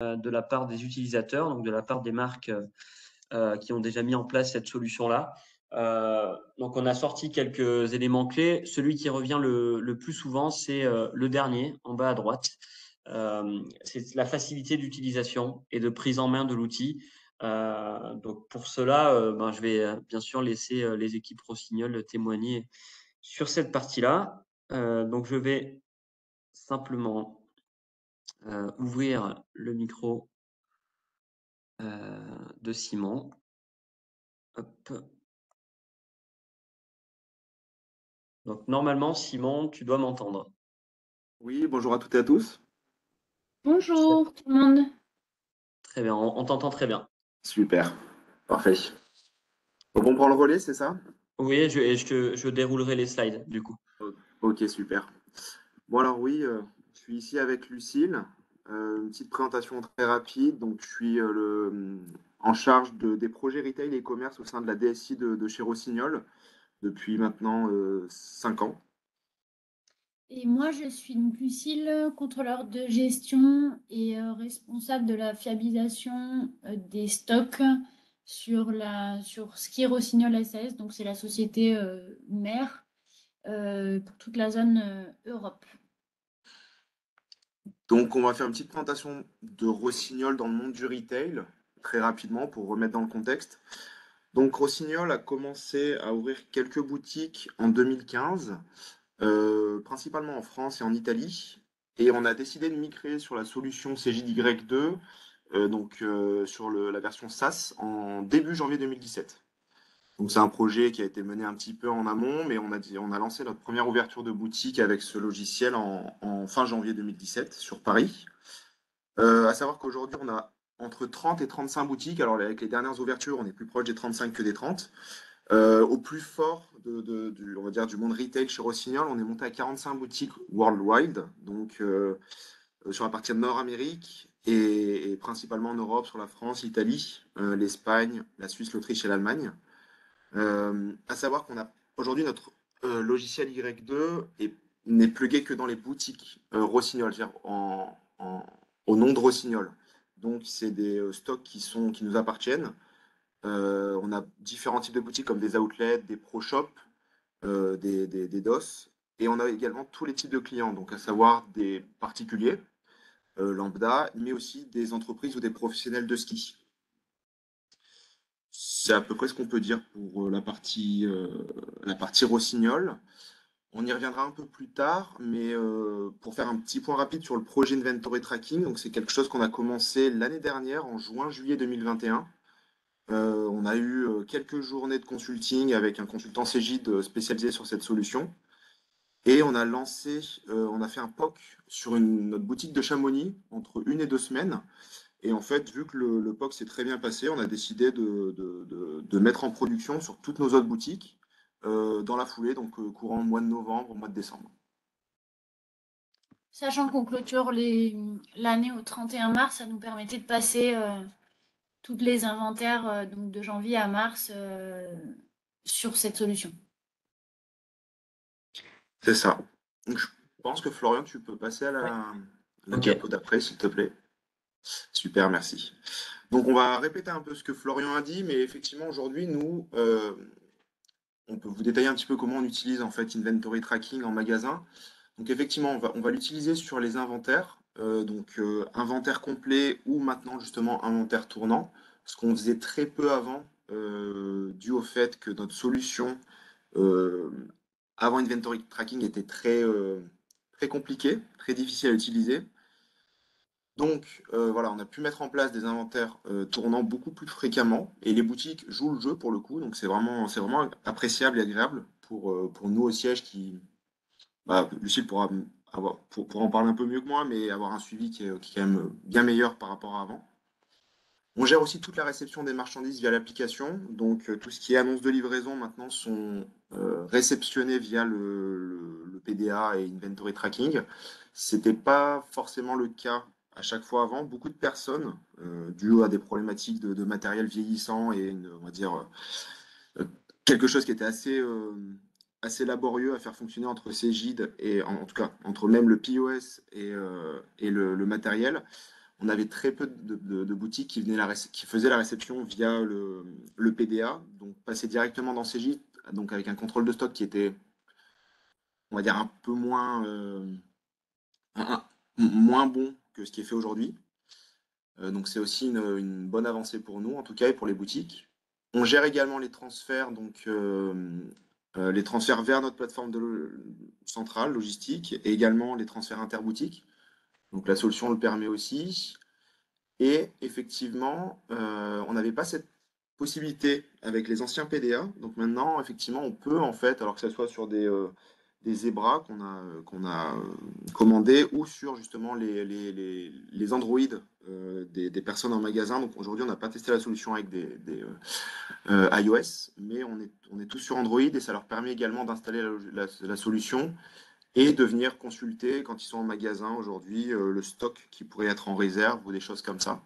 de la part des utilisateurs, donc de la part des marques qui ont déjà mis en place cette solution-là. Donc, on a sorti quelques éléments clés. Celui qui revient le plus souvent, c'est le dernier, en bas à droite. C'est la facilité d'utilisation et de prise en main de l'outil. Donc, pour cela, je vais bien sûr laisser les équipes Rossignol témoigner sur cette partie-là. Donc, je vais simplement ouvrir le micro de Simon. Hop. Donc, normalement, Simon, tu dois m'entendre. Oui, bonjour à toutes et à tous. Bonjour tout le monde. Très bien, on t'entend très bien. Super, parfait. Donc on prend le relais, c'est ça? Oui, je déroulerai les slides, du coup. Ok, super. Bon alors oui, je suis ici avec Lucille. Une petite présentation très rapide. Donc je suis en charge des projets retail et e-commerce au sein de la DSI de chez Rossignol depuis maintenant 5 ans. Et moi, je suis donc Lucille, contrôleur de gestion et responsable de la fiabilisation des stocks sur Ski Rossignol SAS. Donc, c'est la société mère pour toute la zone Europe. Donc on va faire une petite présentation de Rossignol dans le monde du retail, très rapidement pour remettre dans le contexte. Donc Rossignol a commencé à ouvrir quelques boutiques en 2015. Principalement en France et en Italie. Et on a décidé de migrer sur la solution CJY2, sur la version SaaS, en début janvier 2017. Donc c'est un projet qui a été mené un petit peu en amont, mais on a lancé notre première ouverture de boutique avec ce logiciel en fin janvier 2017 sur Paris. À savoir qu'aujourd'hui, on a entre 30 et 35 boutiques. Alors avec les dernières ouvertures, on est plus proche des 35 que des 30. Au plus fort on va dire, du monde retail chez Rossignol, on est monté à 45 boutiques worldwide, donc sur la partie Nord-Amérique et principalement en Europe, sur la France, l'Italie, l'Espagne, la Suisse, l'Autriche et l'Allemagne. À savoir qu'on a aujourd'hui notre logiciel Y2 n'est plugué que dans les boutiques Rossignol, c'est-à-dire au nom de Rossignol. Donc c'est des stocks qui nous appartiennent. On a différents types de boutiques comme des outlets, des pro shops, des DOS. Et on a également tous les types de clients, donc à savoir des particuliers, lambda, mais aussi des entreprises ou des professionnels de ski. C'est à peu près ce qu'on peut dire pour la partie Rossignol. On y reviendra un peu plus tard, mais pour faire un petit point rapide sur le projet Inventory Tracking, donc c'est quelque chose qu'on a commencé l'année dernière, en juin-juillet 2021. On a eu quelques journées de consulting avec un consultant Cégide spécialisé sur cette solution. Et on a fait un POC sur notre boutique de Chamonix entre 1 et 2 semaines. Et en fait, vu que le POC s'est très bien passé, on a décidé de mettre en production sur toutes nos autres boutiques dans la foulée, donc courant mois de novembre, mois de décembre. Sachant qu'on clôture l'année au 31 mars, ça nous permettait de passer toutes les inventaires donc de janvier à mars sur cette solution. C'est ça. Donc, je pense que Florian, tu peux passer à Ouais. la Ok. diapo d'après, s'il te plaît. Super, merci. Donc, on va répéter un peu ce que Florian a dit, mais effectivement, aujourd'hui, nous, on peut vous détailler un petit peu comment on utilise en fait Inventory Tracking en magasin. Donc, effectivement, on va l'utiliser sur les inventaires, inventaire complet ou maintenant justement inventaire tournant, ce qu'on faisait très peu avant, dû au fait que notre solution euh, avant Inventory Tracking était très compliquée, très difficile à utiliser. Donc voilà, on a pu mettre en place des inventaires tournant beaucoup plus fréquemment et les boutiques jouent le jeu pour le coup, donc c'est vraiment appréciable et agréable pour nous au siège Lucille pourra en parler un peu mieux que moi, mais avoir un suivi qui est quand même bien meilleur par rapport à avant. On gère aussi toute la réception des marchandises via l'application, donc tout ce qui est annonce de livraison maintenant sont réceptionnés via le PDA et Inventory Tracking. C'était pas forcément le cas à chaque fois avant. Beaucoup de personnes, dues à des problématiques de matériel vieillissant et on va dire quelque chose qui était assez laborieux à faire fonctionner entre Cégide et en tout cas entre même le POS et le matériel. on avait très peu de boutiques qui faisaient la réception via le PDA, donc passer directement dans ces gîtes, donc avec un contrôle de stock qui était, on va dire, un peu moins bon que ce qui est fait aujourd'hui. Donc c'est aussi une bonne avancée pour nous, en tout cas, et pour les boutiques. On gère également les transferts, donc les transferts vers notre plateforme centrale logistique et également les transferts interboutiques. Donc la solution le permet aussi. Et effectivement, on n'avait pas cette possibilité avec les anciens PDA. Donc maintenant, effectivement, on peut en fait, alors que ce soit sur des zébras qu'on a commandés ou sur justement les Android des personnes en magasin. Donc aujourd'hui, on n'a pas testé la solution avec des iOS, mais on est tous sur Android et ça leur permet également d'installer la solution et de venir consulter quand ils sont en magasin aujourd'hui le stock qui pourrait être en réserve ou des choses comme ça.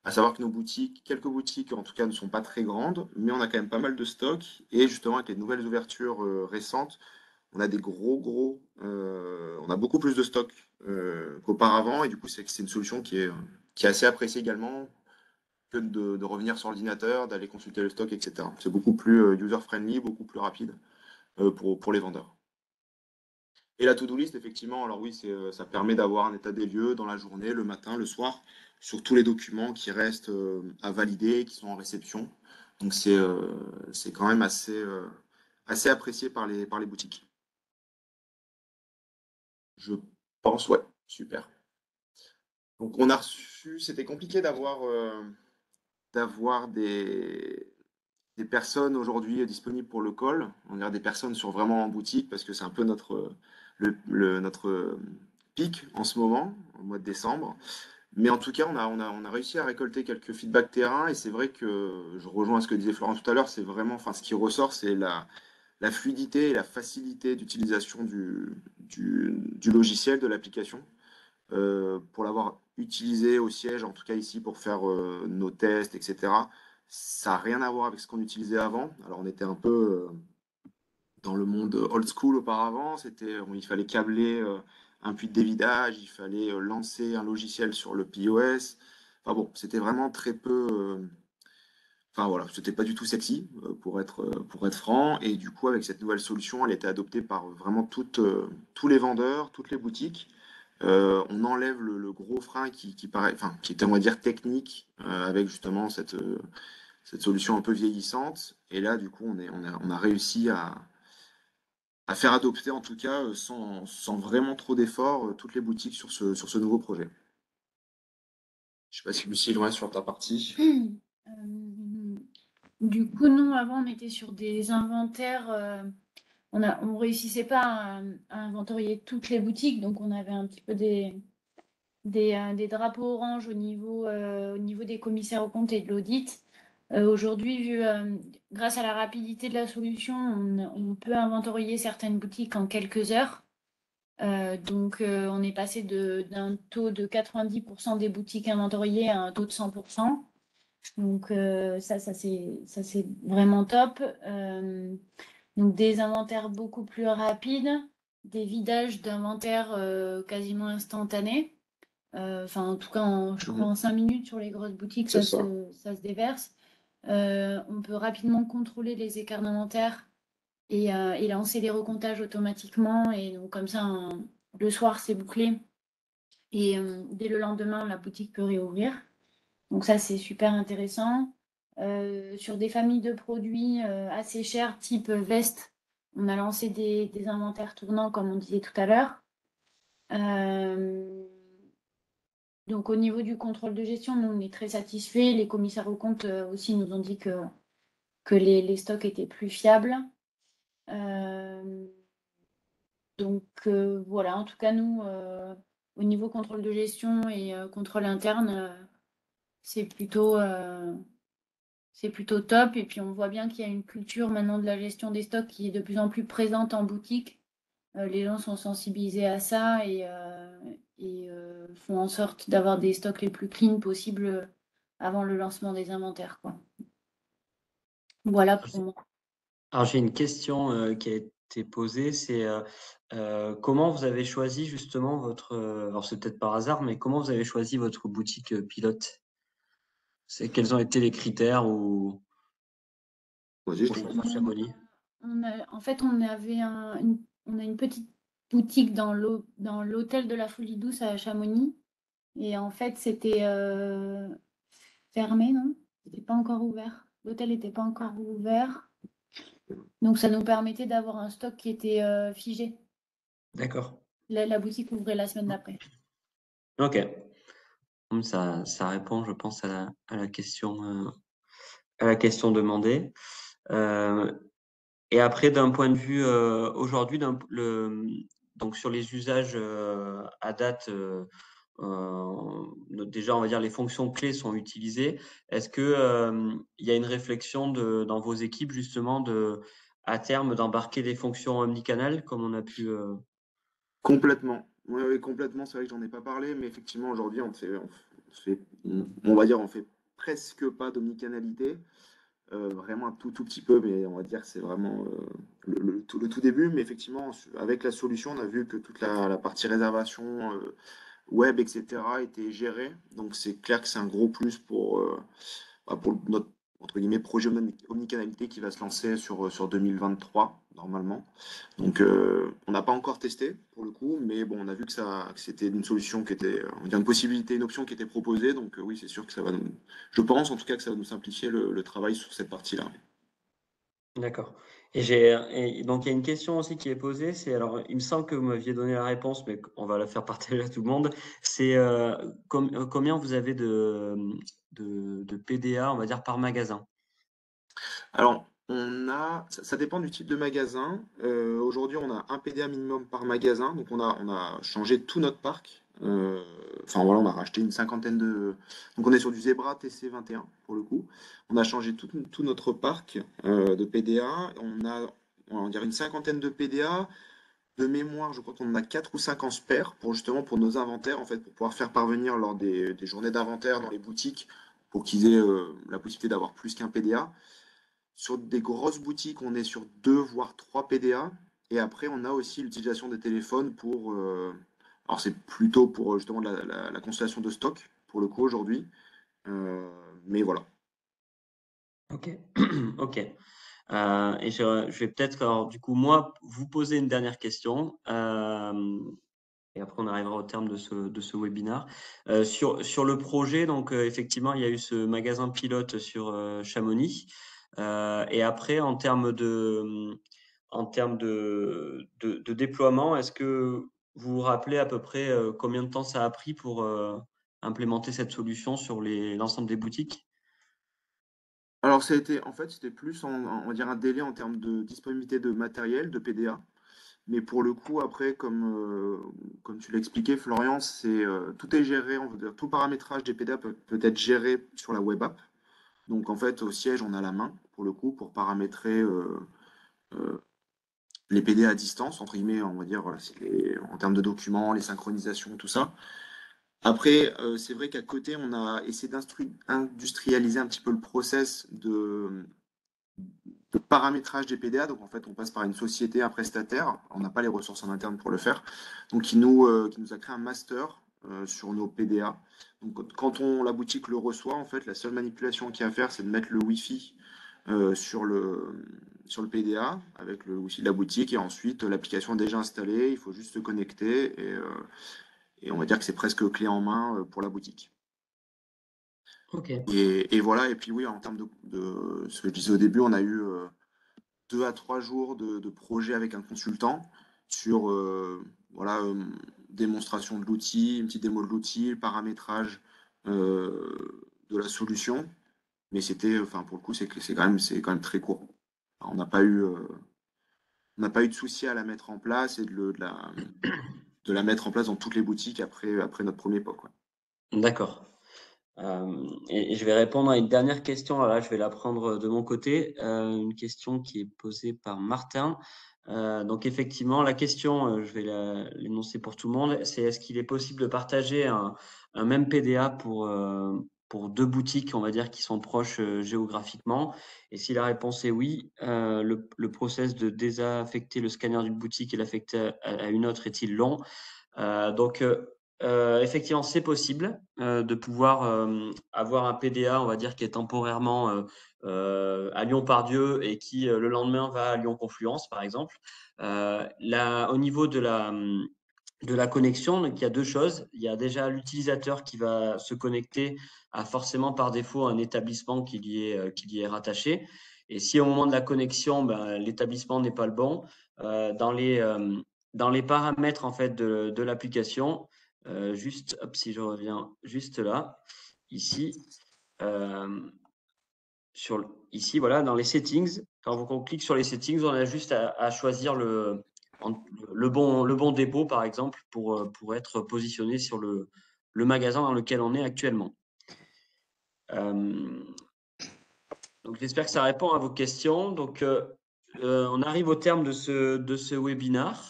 À savoir que nos boutiques, quelques boutiques en tout cas ne sont pas très grandes, mais on a quand même pas mal de stock et justement avec les nouvelles ouvertures récentes, on a des on a beaucoup plus de stock qu'auparavant et du coup c'est une solution qui est assez appréciée également que de revenir sur l'ordinateur, d'aller consulter le stock, etc. C'est beaucoup plus user-friendly, beaucoup plus rapide pour les vendeurs. Et la to-do list, effectivement, alors oui, ça permet d'avoir un état des lieux dans la journée, le matin, le soir, sur tous les documents qui restent à valider, qui sont en réception. Donc c'est quand même assez apprécié par les boutiques. Je pense, ouais, super. Donc on a reçu, c'était compliqué d'avoir des personnes aujourd'hui disponibles pour le call. On a des personnes sur vraiment en boutique parce que c'est un peu notre pic en ce moment, au mois de décembre. Mais en tout cas, on a réussi à récolter quelques feedbacks terrain et c'est vrai que je rejoins ce que disait Florent tout à l'heure, c'est vraiment, enfin, ce qui ressort, c'est la fluidité et la facilité d'utilisation du logiciel, de l'application. Pour l'avoir utilisé au siège, en tout cas ici pour faire nos tests, etc., ça n'a rien à voir avec ce qu'on utilisait avant. Alors on était un peu dans le monde old school auparavant, il fallait câbler un puits de dévidage, il fallait lancer un logiciel sur le POS. Enfin bon, c'était vraiment très peu. Enfin voilà, c'était pas du tout sexy pour être franc. Et du coup, avec cette nouvelle solution, elle a été adoptée par vraiment tous les vendeurs, toutes les boutiques. On enlève le gros frein qui paraît, enfin, qui était, on va dire, technique, avec justement cette solution un peu vieillissante. Et là, du coup, on a réussi à faire adopter, en tout cas, sans vraiment trop d'efforts, toutes les boutiques sur ce nouveau projet. Je sais pas si Lucie est loin sur ta partie. Du coup, nous, avant, on était sur des inventaires. On réussissait pas à inventorier toutes les boutiques, donc on avait un petit peu des drapeaux orange au niveau des commissaires aux comptes et de l'audit. Aujourd'hui, grâce à la rapidité de la solution, on peut inventorier certaines boutiques en quelques heures. Donc, on est passé d'un taux de 90% des boutiques inventoriées à un taux de 100%. Donc, ça c'est vraiment top. Donc, des inventaires beaucoup plus rapides, des vidages d'inventaire quasiment instantanés. Enfin, en tout cas, je crois en 5 minutes sur les grosses boutiques, C'est ça ça. se déverse. On peut rapidement contrôler les écarts d'inventaire et lancer les recomptages automatiquement. Et donc, comme ça, le soir, c'est bouclé. Et dès le lendemain, la boutique peut réouvrir. Donc, ça, c'est super intéressant. Sur des familles de produits assez chers, type veste, on a lancé des inventaires tournants, comme on disait tout à l'heure. Donc, au niveau du contrôle de gestion, nous, on est très satisfaits. Les commissaires aux comptes aussi nous ont dit que les stocks étaient plus fiables. Donc, voilà, en tout cas, nous, au niveau contrôle de gestion et contrôle interne, c'est plutôt top. Et puis, on voit bien qu'il y a une culture maintenant de la gestion des stocks qui est de plus en plus présente en boutique. Les gens sont sensibilisés à ça et font en sorte d'avoir des stocks les plus clean possibles avant le lancement des inventaires, quoi. Voilà pour moi. Alors, j'ai une question qui est été posée, c'est comment vous avez choisi justement votre. Alors, c'est peut-être par hasard, mais comment vous avez choisi votre boutique pilote? Quels ont été les critères Vas-y, je au t'en choix prie. de Chamonix? En fait, on a une petite boutique dans l'hôtel de la Folie Douce à Chamonix. Et en fait, c'était fermé, non? C'était pas encore ouvert. L'hôtel n'était pas encore ouvert. Donc, ça nous permettait d'avoir un stock qui était figé. D'accord. La boutique ouvrait la semaine d'après. Ok. Ça répond, je pense, à la question demandée. Euh, et après, d'un point de vue aujourd'hui, donc sur les usages à date, déjà, on va dire les fonctions clés sont utilisées. Est-ce que il y a une réflexion dans vos équipes justement à terme d'embarquer des fonctions omnicanal comme on a pu. Complètement. Oui, oui, complètement. C'est vrai que j'en ai pas parlé, mais effectivement, aujourd'hui, on va dire, on fait presque pas d'omnicanalité. Vraiment un tout petit peu, mais on va dire que c'est vraiment le tout début. Mais effectivement, avec la solution, on a vu que toute la partie réservation web, etc., était gérée. Donc c'est clair que c'est un gros plus pour notre entre guillemets, projet omnicanalité qui va se lancer sur 2023, normalement. Donc, on n'a pas encore testé, pour le coup, mais bon, on a vu que c'était une solution qui était, on va dire une possibilité, une option qui était proposée. Donc, oui, c'est sûr que je pense en tout cas que ça va nous simplifier le travail sur cette partie-là. D'accord. Et donc il y a une question aussi qui est posée, c'est alors il me semble que vous m'aviez donné la réponse, mais on va la faire partager à tout le monde. C'est combien vous avez de PDA, on va dire, par magasin? Alors, ça dépend du type de magasin. Aujourd'hui, on a un PDA minimum par magasin, donc on a changé tout notre parc. Enfin voilà, on a racheté une cinquantaine de. Donc on est sur du Zebra TC21 pour le coup. On a changé tout notre parc de PDA. On va dire une cinquantaine de PDA. De mémoire, je crois qu'on en a 4 ou 5 en spare pour justement pour nos inventaires, en fait, pour pouvoir faire parvenir lors des journées d'inventaire dans les boutiques, pour qu'ils aient la possibilité d'avoir plus qu'un PDA. Sur des grosses boutiques, on est sur 2 voire 3 PDA. Et après, on a aussi l'utilisation des téléphones pour. Alors, c'est plutôt pour justement la constellation de stock, pour le coup, aujourd'hui. Euh, mais voilà. Ok. Ok. Et je vais peut-être, alors, du coup, moi, vous poser une dernière question. Et après, on arrivera au terme de ce webinaire. Sur le projet, donc effectivement, il y a eu ce magasin pilote sur Chamonix. Et après, en termes de déploiement, est-ce que vous vous rappelez à peu près combien de temps ça a pris pour implémenter cette solution sur l'ensemble des boutiques? Alors, en fait, c'était plus, on va dire, un délai en termes de disponibilité de matériel, de PDA. Mais pour le coup, après, comme tu l'expliquais, Florian, tout est géré, on veut dire, tout paramétrage des PDA peut être géré sur la web app. Donc, en fait, au siège, on a la main, pour le coup, pour paramétrer euh, les PD à distance, entre guillemets, on va dire, voilà, en termes de documents, les synchronisations, tout ça. Après, c'est vrai qu'à côté, on a essayé d'industrialiser un petit peu le process de paramétrage des PDA. Donc, en fait, on passe par une société, un prestataire. On n'a pas les ressources en interne pour le faire. Donc, qui nous a créé un master sur nos PDA. Donc, quand la boutique le reçoit, en fait, la seule manipulation qu'il y a à faire, c'est de mettre le Wi-Fi sur le PDA avec le Wi-Fi de la boutique et ensuite l'application est déjà installée, il faut juste se connecter et on va dire que c'est presque clé en main pour la boutique. Ok. Et voilà, et puis oui, en termes de ce que je disais au début, on a eu 2 à 3 jours de projet avec un consultant sur voilà, démonstration de l'outil, une petite démo de l'outil, le paramétrage de la solution. Mais enfin, pour le coup, c'est quand même très court. On n'a pas eu de souci à la mettre en place et de la mettre en place dans toutes les boutiques après notre premier pas, quoi. D'accord. Et je vais répondre à une dernière question. Voilà, je vais la prendre de mon côté. Une question qui est posée par Martin. Donc effectivement, la question, je vais l'énoncer pour tout le monde, c'est est-ce qu'il est possible de partager un même PDA pour 2 boutiques, on va dire, qui sont proches géographiquement. Et si la réponse est oui, le process de désaffecter le scanner d'une boutique et l'affecter à une autre est-il long? Donc, effectivement, c'est possible de pouvoir avoir un PDA, on va dire, qui est temporairement à Lyon-Part-Dieu et qui, le lendemain, va à Lyon-Confluence, par exemple. Au niveau de la connexion, donc il y a 2 choses. Il y a déjà l'utilisateur qui va se connecter a forcément par défaut un établissement qui lui est rattaché. Et si au moment de la connexion, ben, l'établissement n'est pas le bon, dans les paramètres en fait de l'application, juste, hop, si je reviens juste là, ici, ici, voilà, dans les settings, quand on clique sur les settings, on a juste à choisir le bon dépôt, par exemple, pour être positionné sur le magasin dans lequel on est actuellement. Donc, j'espère que ça répond à vos questions. Donc, on arrive au terme de ce webinaire.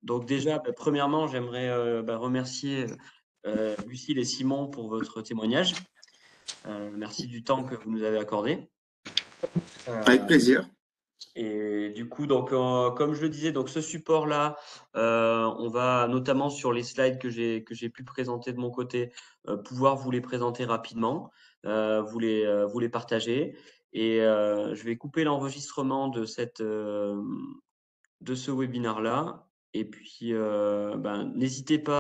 Donc, déjà, premièrement, j'aimerais remercier Lucille et Simon pour votre témoignage. Merci du temps que vous nous avez accordé. Avec plaisir. Et du coup, donc, comme je le disais, donc ce support-là, on va notamment sur les slides que j'ai pu présenter de mon côté, pouvoir vous les présenter rapidement, vous les partager. Et je vais couper l'enregistrement de ce webinaire-là. Et puis, n'hésitez pas